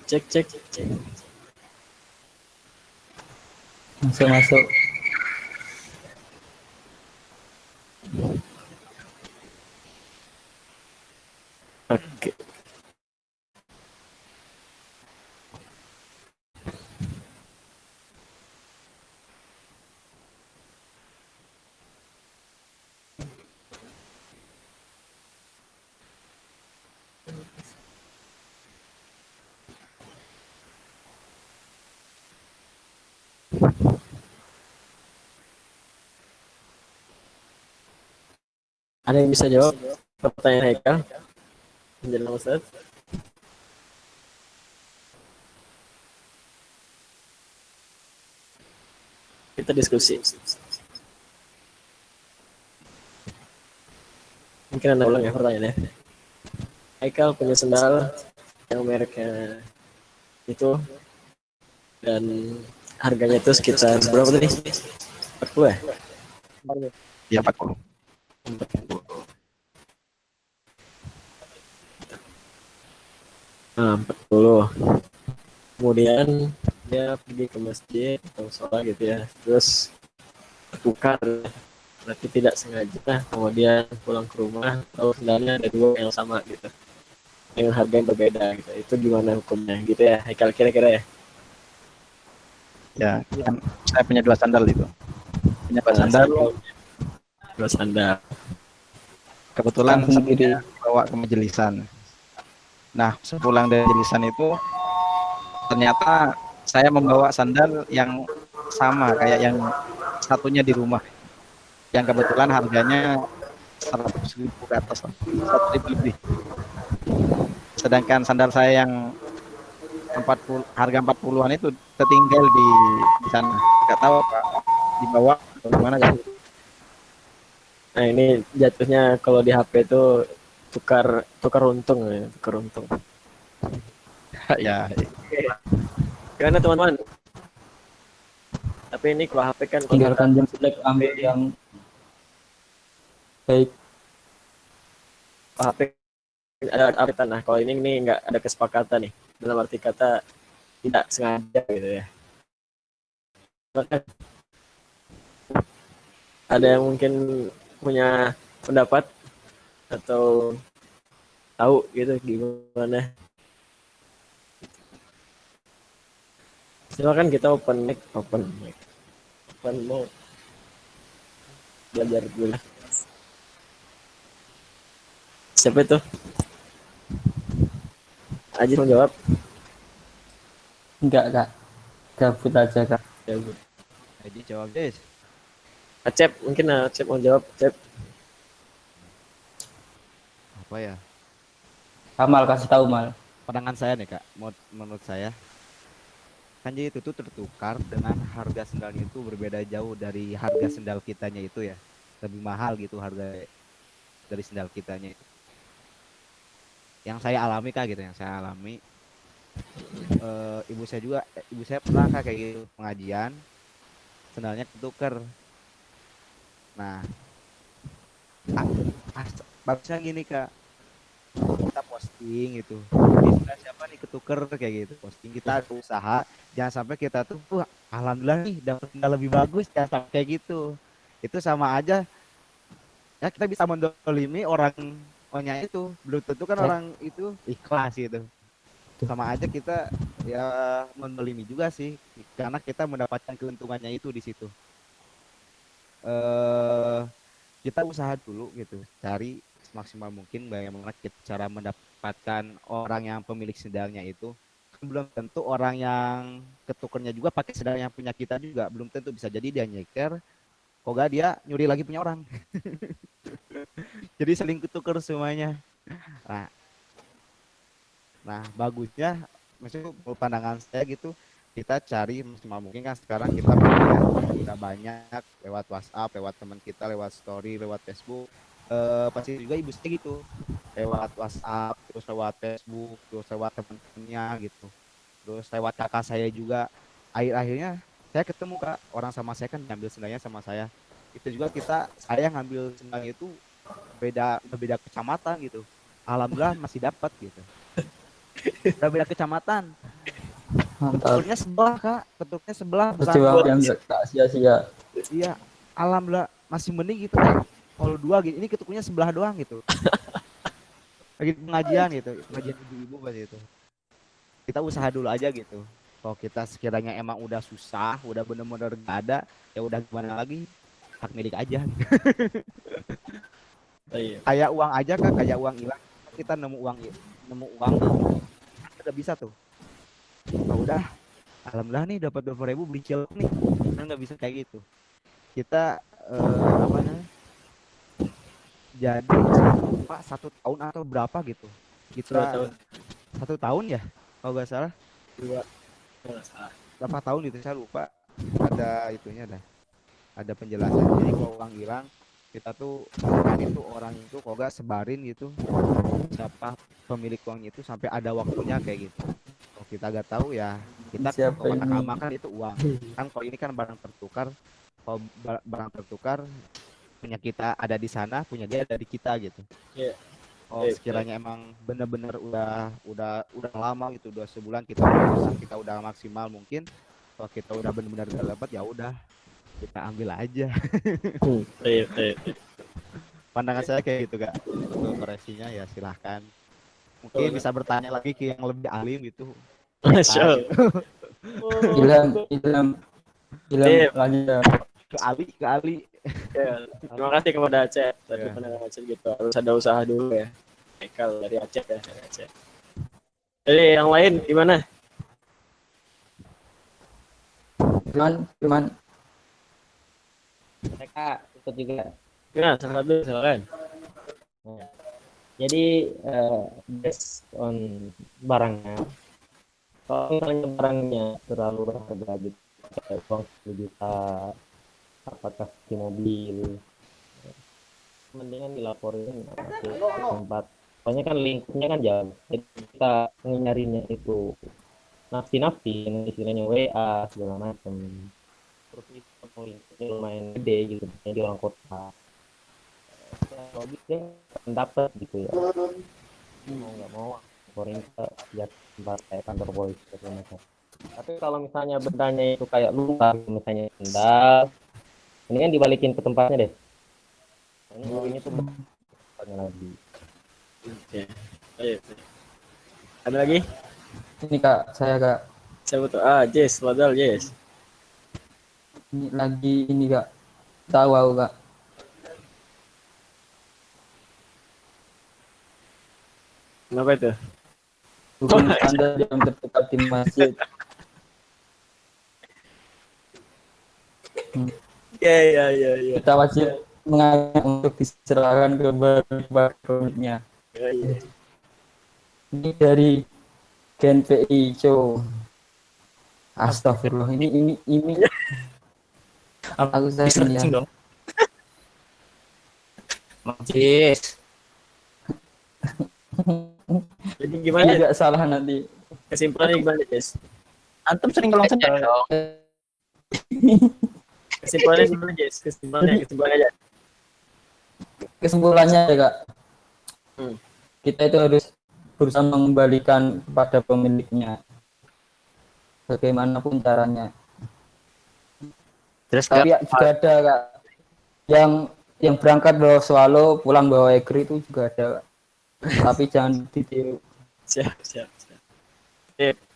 Cek. Masuk. Oke. Ada yang bisa jawab pertanyaan Haikal? Menjelang Ustaz. Kita diskusi. Mungkin Anda ulang ya pertanyaannya. Haikal punya sendal yang mereknya itu dan harganya itu sekitar berapa tadi? 40 ya? Ya 40. Nah, 40. Kemudian dia pergi ke masjid atau sholat gitu ya. Terus tukar, berarti tidak sengaja. Kemudian pulang ke rumah, tahu sendalnya ada dua yang sama gitu. Dengan harga yang berbeda gitu. Itu gimana hukumnya gitu ya? Haikal kira-kira ya? Ya, kan saya punya 2 sandal itu. Punya 2 sandal. Dua sandal. Kebetulan saya bawa ke majelisan. Nah, sepulang dari majelisan itu ternyata saya membawa sandal yang sama kayak yang satunya di rumah. Yang kebetulan harganya 100.000 ke atas, 100.000 lebih. Sedangkan sandal saya yang 40, harga 40-an itu tertinggal di sana. Nggak tahu apa dibawa atau gimana kan. Nah ini jatuhnya kalau di HP itu tukar untung ya, tukar untung. Ya, Gimana teman-teman? Tapi ini kalau HP kan Tinggalkan jam jelek, ambil yang baik. HP ada update. Nah kalau ini nih nggak ada kesepakatan nih, dalam arti kata tidak sengaja gitu ya. Bahkan ada yang mungkin punya pendapat atau tahu gitu gimana? Silakan kita open mic. Mau belajar dulu. Siapa itu? Aji mau jawab? Enggak, Kak. Gabut aja, Kak. Jawab. Jadi jawab deh. Acep, mungkin Acep mau jawab. Acep. Apa ya? Kamal kasih tahu, Mal. Pandangan saya nih Kak, menurut saya kan jadi itu tuh tertukar dengan harga sendalnya itu berbeda jauh dari harga sendal kitanya itu ya. Lebih mahal gitu harga dari sendal kitanya itu. Yang saya alami Kak gitu, yang saya alami Ibu saya pernah Kak kayak gitu pengajian, sendalnya ketuker. Nah, bagusnya gini Kak, kita posting gitu. Ini sendal siapa nih ketuker kayak gitu. Posting kita usaha, jangan sampai kita tuh alhamdulillah nih dapat sendal lebih bagus, jangan sampai kayak gitu. Itu sama aja ya kita bisa mendolimi orang ohnya itu, belum tentu kan orang itu ikhlas gitu. Sama aja kita ya mendolimi juga sih, karena kita mendapatkan keuntungannya itu di situ. Kita usaha dulu gitu, cari semaksimal mungkin bagaimana kita cara mendapatkan orang yang pemilik sendalnya itu. Belum tentu orang yang ketukernya juga pakai sendal yang punya kita juga, belum tentu, bisa jadi dia nyeker, kok gak dia nyuri lagi punya orang. Jadi saling ketuker semuanya. Nah, bagusnya maksudnya pandangan saya gitu, kita cari maksimal mungkin kan sekarang kita udah banyak lewat WhatsApp, lewat teman kita, lewat story, lewat Facebook. Pasti juga ibu saya gitu, lewat WhatsApp, terus lewat Facebook, terus lewat teman-temannya gitu, terus lewat kakak saya juga. Akhirnya saya ketemu Kak, orang sama saya kan ngambil sendalnya sama saya. Itu juga saya ngambil sendalnya itu beda kecamatan gitu. Alhamdulillah masih dapat gitu. Udah beda kecamatan. Mantap. Ketuknya sebelah Kak, ketuknya sebelah. Perjuangan yang gak sia-sia. Iya, alhamdulillah masih mending gitu Kak. Kalau dua gitu, ini ketuknya sebelah doang gitu. Lagi pengajian gitu, pengajian ibu-ibu pas itu. Kita usaha dulu aja gitu. Kalau kita sekiranya emang udah susah, udah bener-bener gak ada, ya udah gimana lagi, hak milik aja. Kayak uang aja Kak, kayak uang hilang. Kita nemu uang udah bisa tuh. Oh, udah, alhamdulillah nih dapat 20.000 beli cilok nih. Kan nggak bisa kayak gitu. Kita apa namanya? Jadi Pak 1 tahun atau berapa gitu. Kita 1 tahun ya, kalau nggak salah. 2 berapa tahun gitu saya lupa. Ada itunya dah. Ada penjelasan. Jadi kalau uang hilang, kita tuh itu orang itu kok gak sebarin gitu siapa pemilik uangnya itu sampai ada waktunya kayak gitu. Kalau kita gak tahu ya kita makan itu uang kan. Kalau ini kan barang tertukar, kalau barang tertukar punya kita ada di sana, punya dia ada di kita gitu. Oh sekiranya emang bener-bener udah lama gitu, udah sebulan kita udah maksimal mungkin, kalau kita udah bener-bener gak dapat ya udah kita ambil aja. Pandangan saya kayak gitu Kak. Untuk koreksinya ya silahkan. Mungkin bisa bertanya lagi ke yang lebih alim gitu. Masya Ilham lagi ya. Ke Ali. Ya, terima kasih kepada Aceh. Tadi pandangan Aceh gitu. Harus ada usaha dulu ya. Ekal dari Aceh ya. Dari Aceh. Jadi yang lain gimana? Cuman Mereka ikut juga. Gimana? Silakan. Jadi based on barangnya, kalau misalnya barangnya terlalu berharga gitu, kayak uang 10 juta, apakah di mobil, mendingan dilaporin ke tempat. Soalnya kan lingkupnya kan jauh, jadi kita nyarinya itu nafsi, istilahnya WA segala macam. Terus itu lingkupnya lumayan gede gitu, di orang kota. Kalau bisa dapat gitu ya, mau nggak mau laporin ke tempat kayak kantor polisi atau macam. Tapi kalau misalnya bendanya itu kayak lupa, misalnya sendal, ini kan dibalikin ke tempatnya deh. Ini tuh tempatnya lagi. Oke. Ada lagi? Ini Kak, saya Kak. Siapa tuh? Jess, Wadal Jess. Ini lagi ini Kak. Tahu aku Kak. Kenapa itu? Hukum Anda yang tertukar di masjid. Ya. Kita wajib mengajak untuk diserahkan ke pemiliknya. Ya. Ini dari GNPI Show. Astagfirullah, ini aku saya dong. Majis. Jadi gimana? tidak salah nanti. Kesimpulannya gimana, Jess? Antum sering kolong sendal. dong. Kesimpulannya gimana, Jess? Kesimpulannya aja. Kesimpulannya ya kak, Hmm. kita itu harus berusaha mengembalikan kepada pemiliknya bagaimanapun caranya. Terus Tapi juga ada kak yang berangkat bawa swallow pulang bawa egri itu juga ada kak. Tapi jangan ditiru. Siap.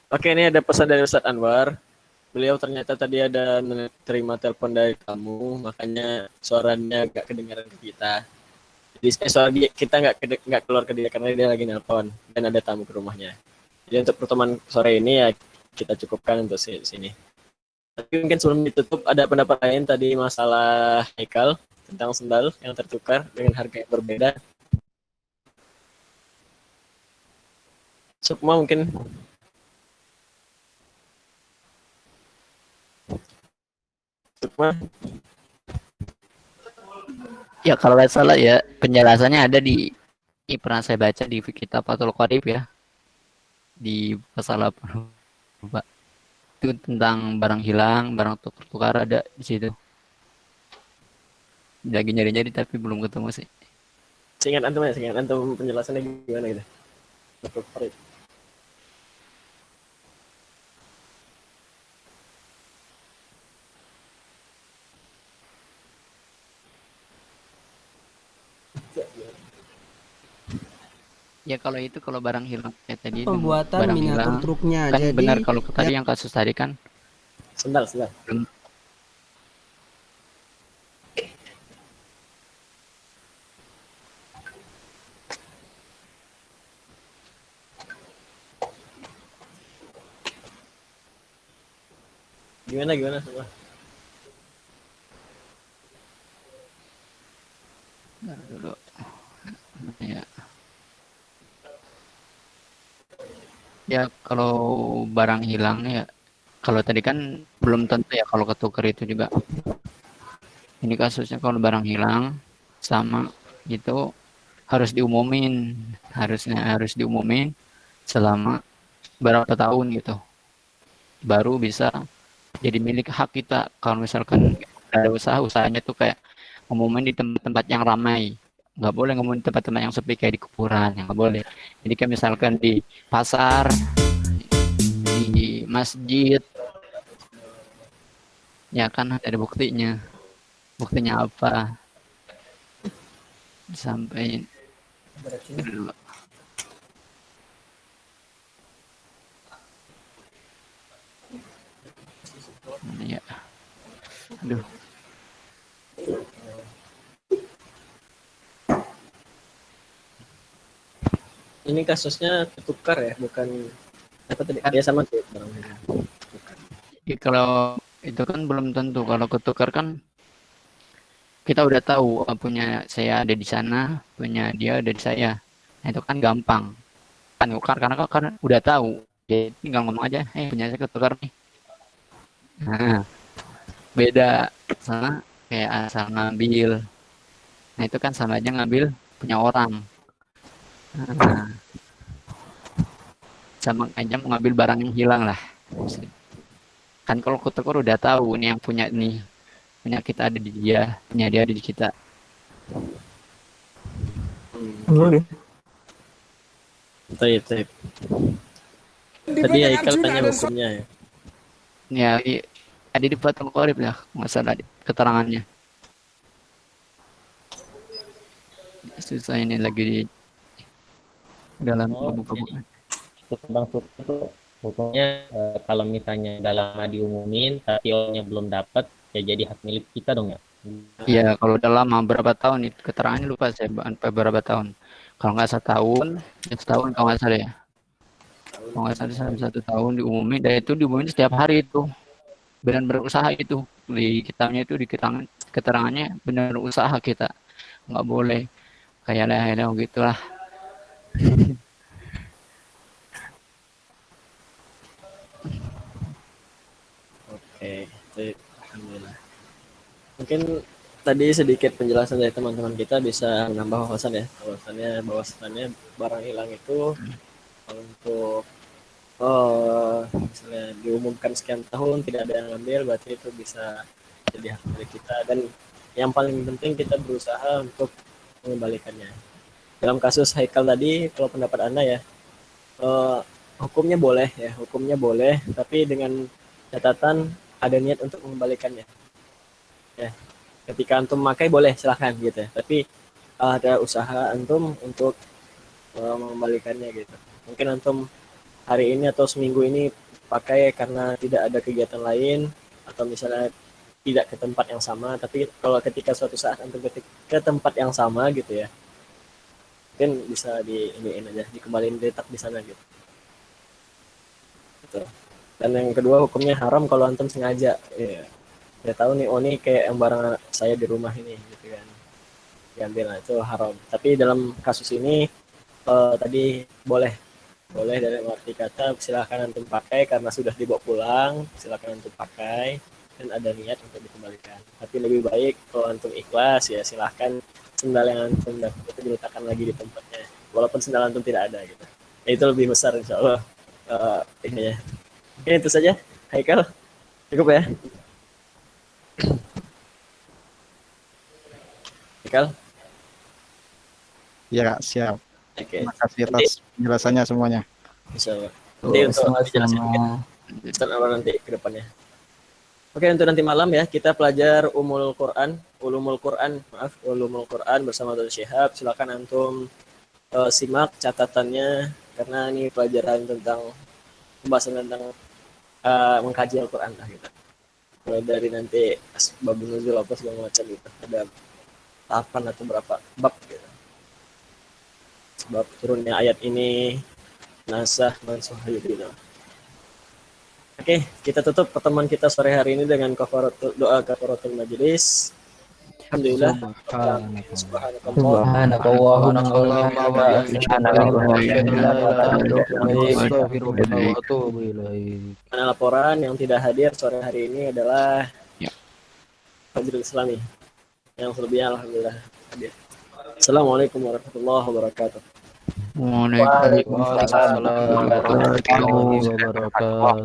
Oke, ini ada pesan dari Ustadz Anwar. Beliau ternyata tadi ada terima telepon dari kamu, makanya suaranya agak kedengaran ke kita. Jadi suara kita nggak keluar ke dia karena dia lagi nelpon dan ada tamu ke rumahnya. Jadi untuk pertemuan sore ini ya kita cukupkan untuk sini. Tapi mungkin sebelum ditutup ada pendapat lain tadi masalah Haikal tentang sendal yang tertukar dengan harga yang berbeda. Sukma mungkin. Sukma. ya kalau nggak salah ya penjelasannya ada di ini pernah saya baca di kitab Fathul Qorib ya di pasal 80 itu tentang barang hilang, barang tukar ada di situ. Lagi nyari-nyari tapi belum ketemu sih. Seingat antum penjelasannya gimana gitu? Fathul Qorib. Ya kalau itu kalau barang hilang kayak tadi Pembuatan barang miniatur hilang truknya. kan Jadi benar kalau tadi yang kasus tadi kan Sendal. belum Gimana semua? dulu ya. Ya kalau barang hilang ya kalau tadi kan belum tentu ya kalau ketukar itu juga. Ini kasusnya kalau barang hilang sama itu harus diumumin selama berapa tahun gitu. Baru bisa jadi milik hak kita. Kalau misalkan ada usahanya tuh kayak ngumumin di tempat-tempat yang ramai. Nggak boleh ngomongin di tempat-tempat yang sepi kayak di kuburan, yang nggak boleh. Jadi kayak misalkan di pasar, di masjid, ya kan ada buktinya. Buktinya apa? Sampai ya. Aduh. Ini kasusnya ketukar ya, bukan apa tadi? Ya sama sih barangnya. Jadi kalau itu kan belum tentu. Kalau ketukar kan kita udah tahu punya saya ada di sana, punya dia ada di saya. Nah, itu kan gampang. Kan tukar karena udah tahu. Jadi tinggal ngomong aja, punya saya ketukar nih. Nah, beda sama kayak asal ngambil. Nah, itu kan sama aja ngambil punya orang. Nah, sama aja mengambil barang yang hilang lah. Kan kalau ketukar udah tahu nih yang punya nih. Punya kita ada di dia, punya dia ada di kita. Taib. Tadi Haikal tanya hukumnya ya. Ya, ada di Fathul Qorib ya, masalah keterangannya. Susah ini lagi di dalam buku-buku. Tentang itu hukumnya kalau misalnya udah lama diumumin tapi orangnya belum dapat ya jadi hak milik kita dong ya. Iya, kalau udah lama berapa tahun itu keterangannya lupa saya sampai berapa tahun. Kalau nggak setahun, ya setahun kalau nggak salah ya. Kalau nggak salah sampai 1 tahun diumumin, dan itu diumumin setiap hari itu. Benar berusaha itu di kitabnya itu di keterangannya benar usaha kita, nggak boleh kayak lah gitulah. Oke, alhamdulillah. Mungkin tadi sedikit penjelasan dari teman-teman kita bisa menambah wawasan ya. Bahwasannya barang hilang itu untuk misalnya diumumkan sekian tahun tidak ada yang ngambil, berarti itu bisa jadi hak milik kita. Dan yang paling penting kita berusaha untuk mengembalikannya. Dalam kasus Haikal tadi, kalau pendapat Anda ya, hukumnya boleh ya, hukumnya boleh, tapi dengan catatan ada niat untuk mengembalikannya. Ya, ketika antum memakai boleh silahkan gitu ya, tapi ada usaha antum untuk mengembalikannya gitu. Mungkin antum hari ini atau seminggu ini pakai karena tidak ada kegiatan lain, atau misalnya tidak ke tempat yang sama, tapi kalau ketika suatu saat antum ke tempat yang sama gitu ya, mungkin bisa iniin aja, dikembaliin letak di sana gitu. Gitu. Dan yang kedua, hukumnya haram kalau antum sengaja. Ya, dia tahu nih, oh nih kayak yang barang saya di rumah ini gitu kan, diambil, nah, itu haram. Tapi dalam kasus ini tadi boleh dalam arti kata silahkan antum pakai karena sudah dibawa pulang, silahkan antum pakai dan ada niat untuk dikembalikan. Tapi lebih baik kalau antum ikhlas ya silahkan sendal yang antum dapat itu diletakkan lagi di tempatnya, walaupun sendal antum tidak ada gitu. Ya, itu lebih besar insya Allah. Ini ya. Oke, itu saja. Haikal, cukup ya. Haikal. Ya Kak, siap. Oke. Terima kasih atas penjelasannya semuanya. Insya Allah. Nanti untuk dijelasin mungkin Ustaz Anwar nanti ke depannya. Oke, untuk nanti malam ya kita pelajar Ulumul Quran bersama Dr. Syihab. Silakan antum simak catatannya karena ini pelajaran tentang pembahasan tentang mengkaji Al-Quran lah gitu. Mulai dari nanti asbabun nuzul apa segala macam gitu. Ada tahapan atau berapa bab gitu. Sebab turunnya ayat ini nasah mansuh gitu. Oke, kita tutup pertemuan kita sore hari ini dengan doa kafaratul majelis. Alhamdulillah. Karena laporan yang tidak hadir sore hari ini adalah Fajrul Islami. Yang selebihnya alhamdulillah hadir. Assalamualaikum warahmatullahi wabarakatuh. Waalaikumsalam warahmatullahi wabarakatuh.